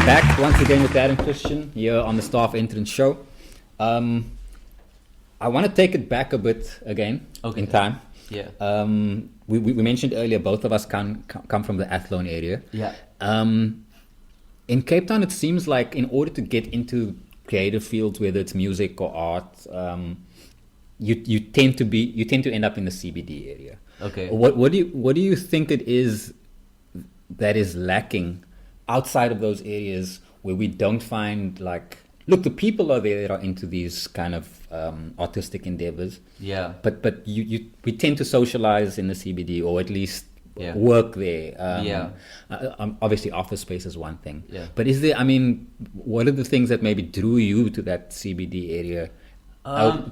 Back once again with Darren Christian here on the Staff Entrance Show. I want to take it back a bit again in time. Yeah. We mentioned earlier both of us come from the Athlone area. Yeah. In Cape Town, it seems like in order to get into creative fields, whether it's music or art, you tend to end up in the CBD area. Okay. What do you think it is that is lacking outside of those areas where we don't find, like, look, the people are there that are into these kind of artistic endeavors. Yeah. But we tend to socialize in the CBD, or at least Yeah. work there. Yeah. Obviously, office space is one thing. Yeah. But what are the things that maybe drew you to that CBD area?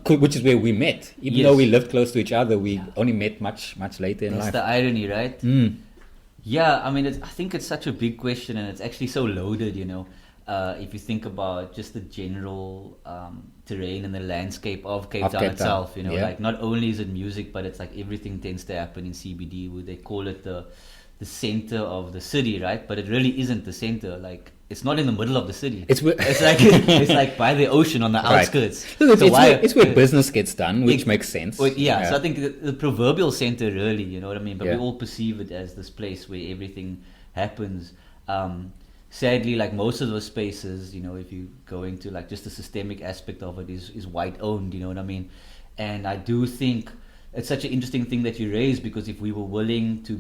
Which is where we met. Even Yes. though we lived close to each other, we only met much later in That's life. the irony, right? Mm. Yeah, I mean, I think it's such a big question, and it's actually so loaded, if you think about just the general terrain and the landscape of Cape Town itself, yeah. like not only is it music, but it's like everything tends to happen in CBD, where they call it the center of the city, right? But it really isn't the center. Like, it's not in the middle of the city. It's like by the ocean on the outskirts. Right. It's where business gets done, which makes sense. So I think the proverbial center, really, you know what I mean? But Yeah. we all perceive it as this place where everything happens. Sadly, like most of those spaces, if you go into like just the systemic aspect of it is white owned, you know what I mean? And I do think it's such an interesting thing that you raise, because if we were willing to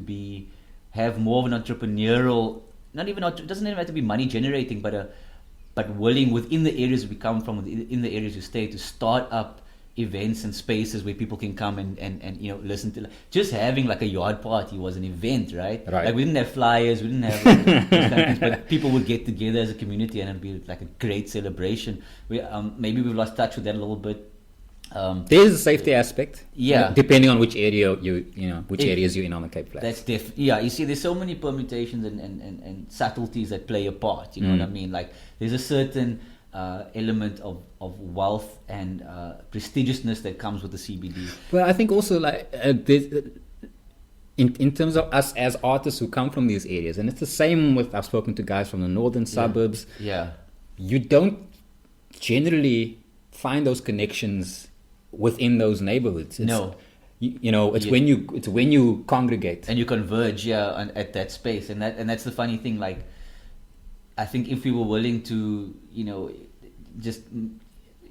have more of an entrepreneurial, it doesn't even have to be money generating, but willing within the areas we come from, in the areas you stay, to start up events and spaces where people can come and listen to, just having like a yard party was an event, right? Like, we didn't have flyers, we didn't have like, those kind of things, but people would get together as a community and it'd be like a great celebration. Maybe we've lost touch with that a little bit. There's a safety aspect, yeah, depending on which area areas you're in on the Cape Flats. That's you see, there's so many permutations and subtleties that play a part, you know what I mean? Like, there's a certain element of wealth and prestigiousness that comes with the CBD. Well, I think also, like, in terms of us as artists who come from these areas, and it's the same with, I've spoken to guys from the northern suburbs. Yeah. You don't generally find those connections within those neighborhoods. It's when you congregate and you converge, at that space, and that's the funny thing. Like, I think if we were willing to, just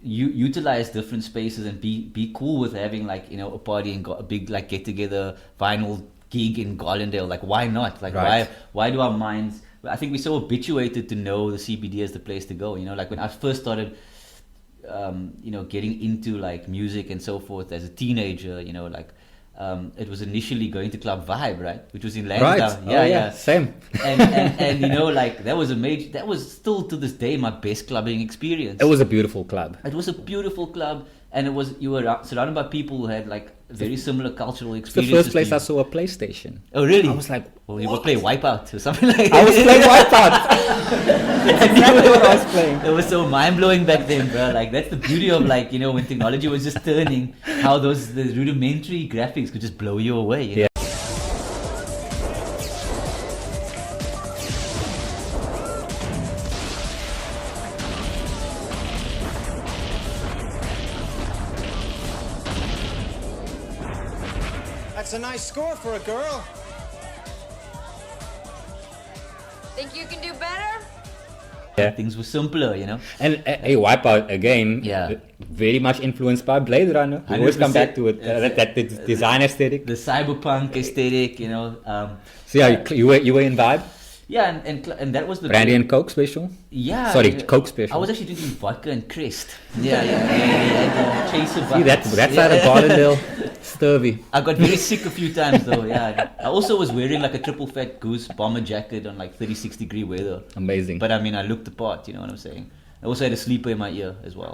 utilize different spaces and be cool with having, like, a party and a big, like, get together vinyl gig in Garlandale, like, why not? Like, why do our minds? I think we're so habituated to know the CBD as the place to go. Like, when I first started getting into, like, music and so forth as a teenager, it was initially going to Club Vibe, right? Which was in Lansdowne. Right. Yeah. Same. and like, that was still to this day my best clubbing experience. It was a beautiful club. It was a beautiful club. and you were surrounded by people who had like very similar cultural It's the experiences. first place to I you. saw a PlayStation. Oh really? I was like, well, you would play Wipeout or something like I that. was playing Wipeout. I knew what I was playing. It was so mind blowing back then, bro. Like that's the beauty of like when technology was just turning, how the rudimentary graphics could just blow you away. You know? That's a nice score for a girl. Think you can do better? Yeah. Things were simpler, And Wipeout again, Yeah. very much influenced by Blade Runner. We always come 100%. back to it. That design aesthetic. The cyberpunk aesthetic, So yeah, you were in vibe. Yeah, and that was the Brandy and Coke special. yeah. Sorry, Coke special. I was actually drinking vodka and Crest. Yeah. Chaser See that's out of Bardendale. Sturvy. I got very sick a few times though. Yeah. I also was wearing like a triple fat goose bomber jacket on like 36-degree weather. Amazing. But I mean, I looked the part. You know what I'm saying? I also had a sleeper in my ear as well.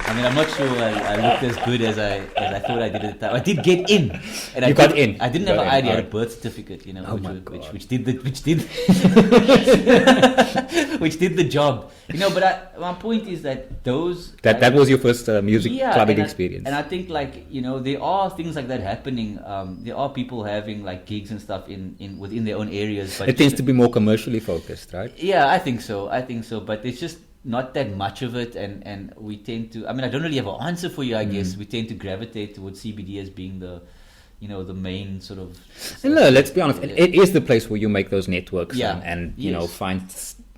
I mean, I'm not sure I looked as good as I thought I did at the time. I did get in, and You got in. I didn't have Got an in, ID. I had a alright. birth certificate, Oh my God. which did which did the job. But my point is that That was your first music clubbing and experience. And I think like there are things like that happening. There are people having like gigs and stuff within their own areas. But It tends to be more commercially focused, right? yeah, I think so. But it's just not that much of it, and we tend to. I mean, I don't really have an answer for you. I guess we tend to gravitate towards CBD as being the main sort of. And no, let's be honest. It is the place where you make those networks Yeah. and Yes. find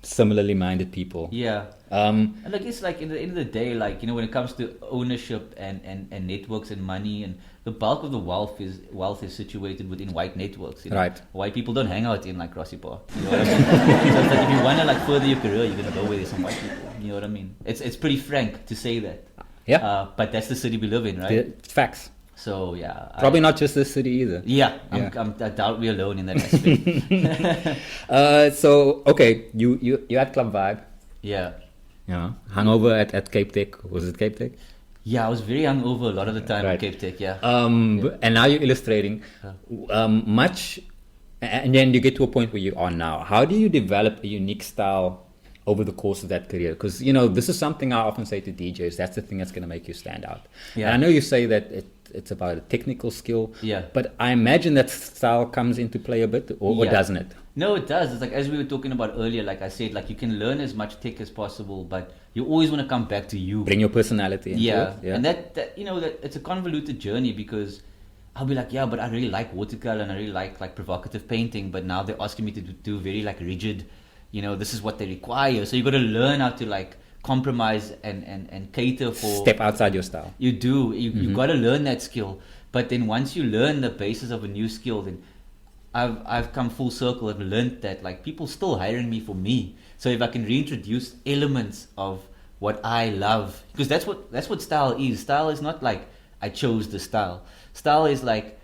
similarly minded people. Yeah. And like it's like in the end of the day, like when it comes to ownership and networks and money, and the bulk of the wealth is situated within white networks. Right. White people don't hang out in like Rossipar. You know what I mean? So it's like if you wanna like further your career, you're gonna go where there's some white people. You know what I mean? It's pretty frank to say that. Yeah. But that's the city we live in, right? Facts. So yeah. Probably not just this city either. Yeah. Yeah. I doubt we're alone in that aspect. So okay, you had Club Vibe. Yeah. Yeah. Hungover at Cape Tech. Was it Cape Tech? Yeah, I was very hungover a lot of the time Right. at Cape Tech. Yeah. And now you're illustrating much, and then you get to a point where you are now. How do you develop a unique style over the course of that career? Because this is something I often say to DJs. That's the thing that's going to make you stand out. Yeah. And I know you say that it's about a technical skill. Yeah. But I imagine that style comes into play a bit, or Yeah. doesn't it? No, it does. It's like as we were talking about earlier, like I said, like you can learn as much tech as possible, but you always want to come back to you. Bring your personality into Yeah. it. Yeah. And that that it's a convoluted journey because I'll be like, yeah, but I really like watercolor and I really like provocative painting, but now they're asking me to do very like rigid, this is what they require. So you got to learn how to like compromise and cater for. Step outside your style. You do. You got to learn that skill. But then once you learn the basis of a new skill, then I've come full circle. I've learned that like people still hiring me for me. So if I can reintroduce elements of what I love, because that's what style is. Style is not like I chose the style. Style is like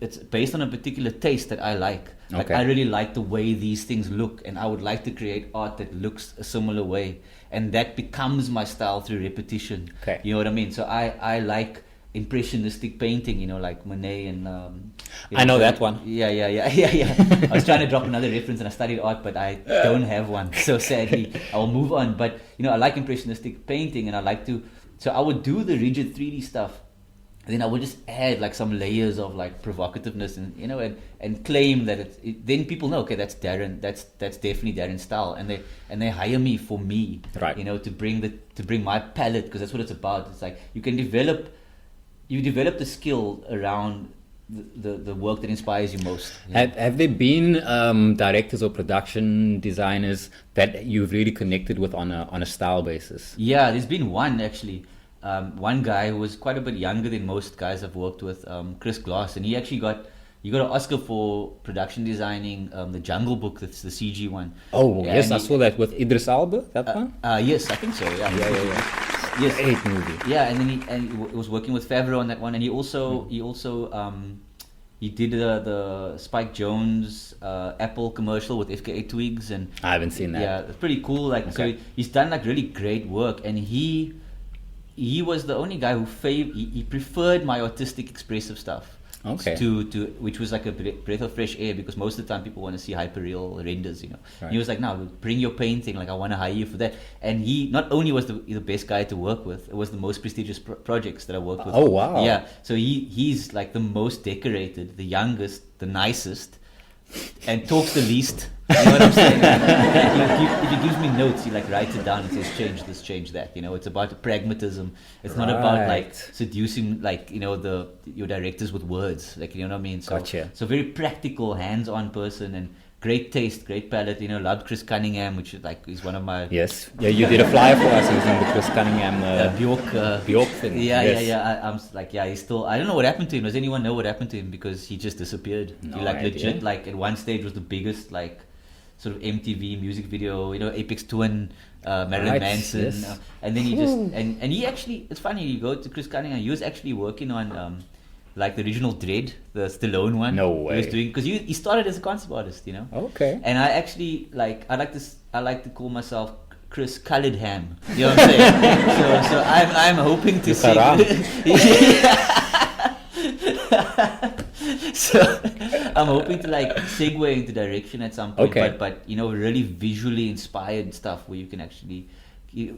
it's based on a particular taste that I like. Like Okay. I really like the way these things look, and I would like to create art that looks a similar way, and that becomes my style through repetition. Okay. You know what I mean? So I like impressionistic painting, like Monet and I know that one. Yeah. I was trying to drop another reference and I studied art, but I don't have one, so sadly I'll move on. But I like impressionistic painting, and I like to, so I would do the rigid 3D stuff, and then I would just add like some layers of like provocativeness, and and claim that then people know, okay, that's Darren, that's definitely Darren's style, and they hire me for me, Right. to bring my palette, because that's what it's about. It's like you develop the skill around the work that inspires you most. Have there been directors or production designers that you've really connected with on a style basis? Yeah, there's been one actually. One guy who was quite a bit younger than most guys I've worked with, Chris Glass, and he actually got an Oscar for production designing the Jungle Book. That's the CG one. Oh Yeah, yes, and I saw that with Idris Elba. That one. Yes, I think so. Yeah. Yes. Great movie. Yeah, and then he was working with Favreau on that one, and he also he did the Spike Jonze Apple commercial with FKA Twigs, and I haven't seen that. yeah, it's pretty cool. Like Okay. so, he's done like really great work, and he he was the only guy who he preferred my artistic, expressive stuff. Okay. To which was like a breath of fresh air, because most of the time people want to see hyperreal renders, you know. Right. He was like, "No, bring your painting. Like, I want to hire you for that." And he not only was the best guy to work with, it was the most prestigious projects that I worked with. Oh, wow. Yeah. So he's like the most decorated, the youngest, the nicest, and talks the least. You know what I'm saying? If he gives me notes, he like writes it down and says, change this, change that. You know, it's about pragmatism. It's not about like seducing, like, you know, your directors with words. Like, you know what I mean? So, Gotcha. So very practical, hands-on person, and great taste, great palette. You know, loved Chris Cunningham, which is one of my Yes. Yeah, you did a flyer for us using the Chris Cunningham Bjork thing. Yeah, Yes. I'm like, yeah, he's still. I don't know what happened to him. Does anyone know what happened to him? Because he just disappeared. No He like idea. legit, like at one stage was the biggest like sort of MTV music video. You know, Apex Twin, Marilyn Right, Manson, yes. and then he just and he actually. It's funny. You go to Chris Cunningham. He was actually working on. Like the original Dread, the Stallone one. No He way. was doing, because he started as a concept artist, you know. Okay. And I actually I like to call myself Chris Colored Ham. You know what I'm saying? so I'm hoping to see. So I'm hoping to like segue into direction at some point. Okay. But you know, really visually inspired stuff where you can actually.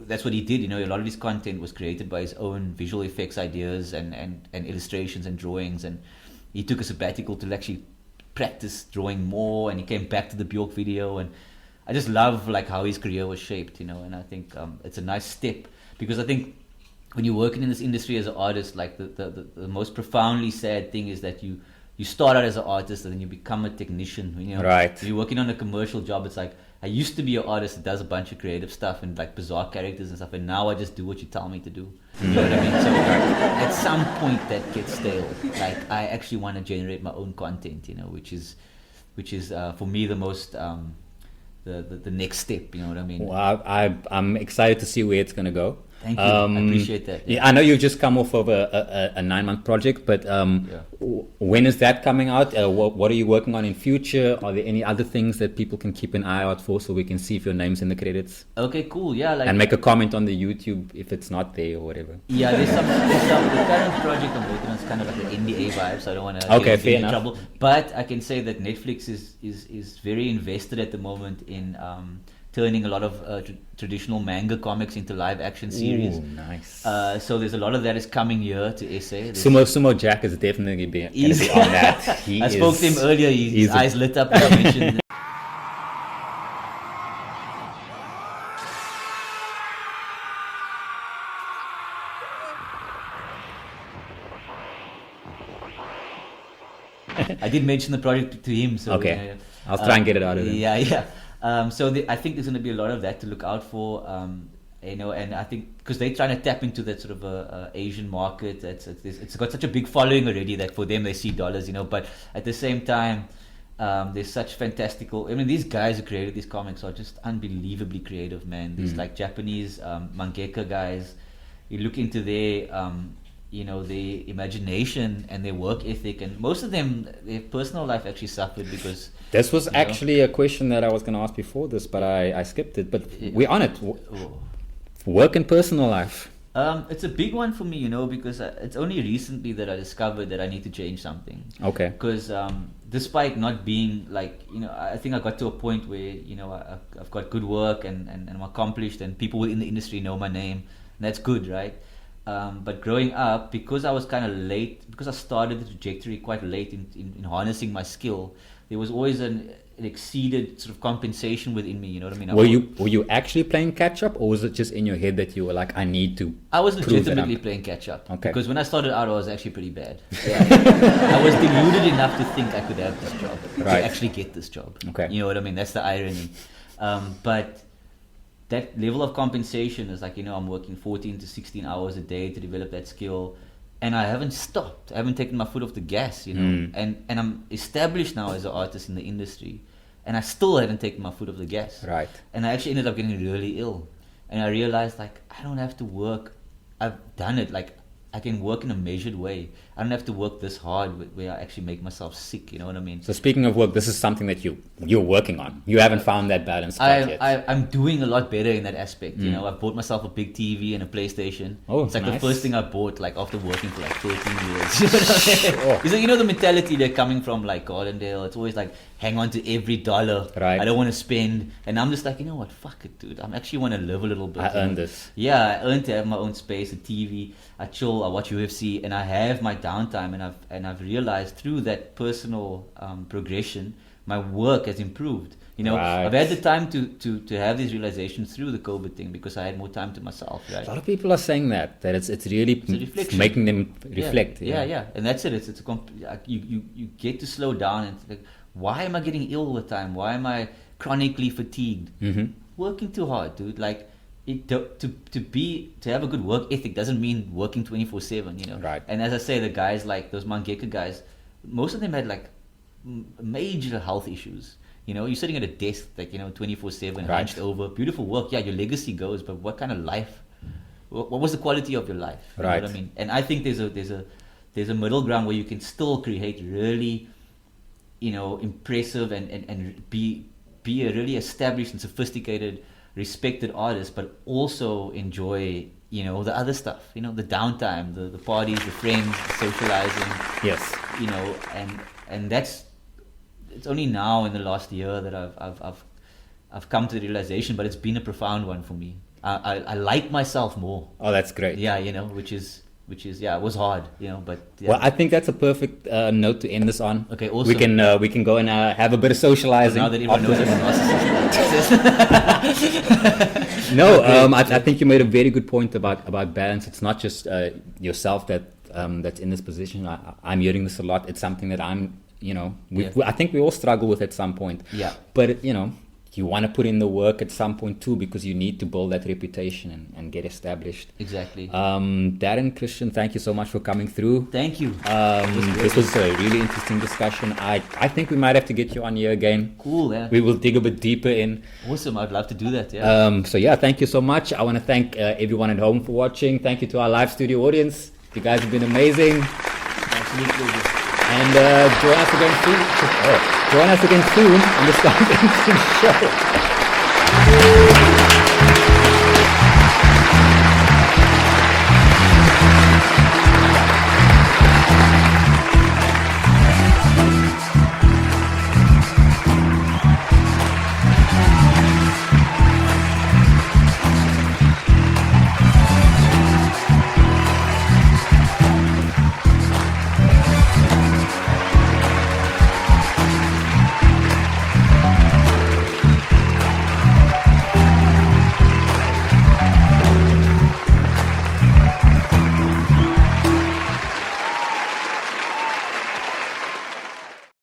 That's what he did, you know. A lot of his content was created by his own visual effects ideas and illustrations and drawings, and he took a sabbatical to actually practice drawing more, and he came back to the Bjork video, and I just love like how his career was shaped, you know. And I think it's a nice step, because I think when you're working in this industry as an artist, like the most profoundly sad thing is that you start out as an artist and then you become a technician, you know. Right. If you're working on a commercial job, it's like, I used to be an artist that does a bunch of creative stuff and like bizarre characters and stuff, and now I just do what you tell me to do. You know what I mean? So at some point that gets stale. Like, I actually want to generate my own content, you know, which is for me the most the next step. You know what I mean? Well, I'm excited to see where it's gonna go. Thank you. I appreciate that. Yeah, I know you've just come off of a 9-month project, but when is that coming out? What are you working on in future? Are there any other things that people can keep an eye out for, so we can see if your name's in the credits? Okay, cool. Yeah, like, and make a comment on the YouTube if it's not there or whatever. Yeah, there's some the current project I'm working on is kind of like an NDA vibe, so I don't want to get in trouble. But I can say that Netflix is very invested at the moment in turning a lot of traditional manga comics into live action series. Ooh, nice. So there's a lot of that is coming here to SA. Sumo Jack is definitely going to be on that. I spoke to him earlier. His eyes lit up when I mentioned. I did mention the project to him, so okay. I'll try and get it out of him. Yeah. I think there's going to be a lot of that to look out for, you know, and I think because they're trying to tap into that sort of Asian market. It's got such a big following already that for them they see dollars, you know. But at the same time, there's such fantastical. I mean, these guys who created these comics are just unbelievably creative, man. These like Japanese mangaka guys. You look into their you know, their imagination and their work ethic, and most of them, their personal life actually suffered because... This was actually a question that I was going to ask before this, but I skipped it. But we're on it. Work and personal life. It's a big one for me, you know, because it's only recently that I discovered that I need to change something. Okay. Because despite not being like, you know, I think I got to a point where, you know, I've got good work and I'm accomplished and people in the industry know my name. And that's good, right? But growing up, because I was kind of late, because I started the trajectory quite late in harnessing my skill, there was always an exceeded sort of compensation within me, you know what I mean? Were you actually playing catch up, or was it just in your head that you were like, I need to? I was legitimately playing catch up. Okay. Because when I started out, I was actually pretty bad. I was deluded enough to think I could have this job, to actually get this job. Okay. You know what I mean? That's the irony. But that level of compensation is like, you know, I'm working 14 to 16 hours a day to develop that skill, and I haven't stopped. I haven't taken my foot off the gas, you know. And I'm established now as an artist in the industry, and I still haven't taken my foot off the gas. Right. And I actually ended up getting really ill, and I realized like I don't have to work. I've done it. Like I can work in a measured way. I don't have to work this hard where I actually make myself sick. You know what I mean? So speaking of work, this is something that you're working on. You haven't found that balance quite yet. I'm doing a lot better in that aspect. You know, I bought myself a big TV and a PlayStation. Oh, it's like nice. the first thing I bought, like after working for like 13 years. You know what I mean? It's like, you know the mentality they're coming from, like Gardendale. It's always like hang on to every dollar. Right. I don't want to spend, and I'm just like, you know what? Fuck it, dude. I actually want to live a little bit. I earned this. Yeah, I earned to have my own space, a TV. I chill, I watch UFC, and I have my downtime. And I've realized through that personal progression, my work has improved. You know, Right. I've had the time to have these realizations through the COVID thing because I had more time to myself. Right? A lot of people are saying that it's really a reflection. making them reflect. Yeah, and that's it. It's you get to slow down and like, why am I getting ill all the time? Why am I chronically fatigued? Mm-hmm. Working too hard, dude. Like. To have a good work ethic doesn't mean working 24/7, you know. Right. And as I say, the guys like those Mangeka guys, most of them had like major health issues. You know, you're sitting at a desk like 24/7, Right. hunched over, beautiful work. Yeah, your legacy goes, but what kind of life? What was the quality of your life? You Right. know what I mean? And I think there's a middle ground where you can still create really, impressive and be a really established and sophisticated, respected artist, but also enjoy the other stuff, the downtime, the parties, the friends, the socializing. Yes. And it's only now in the last year that I've come to the realization, but it's been a profound one for me. I like myself more. Oh, that's great. Yeah, which is it was hard, but yeah. Well, I think that's a perfect note to end this on. Okay, awesome. We can go and have a bit of socializing. Now that everyone knows I'm a narcissist. No, I think you made a very good point about balance. It's not just yourself that's in this position. I'm hearing this a lot. It's something that I think we all struggle with at some point. Yeah. But you want to put in the work at some point too, because you need to build that reputation and get established. Exactly. Darren Christian, thank you so much for coming through. Thank you. This was a really interesting discussion. I think we might have to get you on here again. Cool, yeah. We will dig a bit deeper in. Awesome, I'd love to do that, yeah. So yeah, thank you so much. I want to thank everyone at home for watching. Thank you to our live studio audience. You guys have been amazing. Absolute pleasure. And join us again soon. On the Staff Show.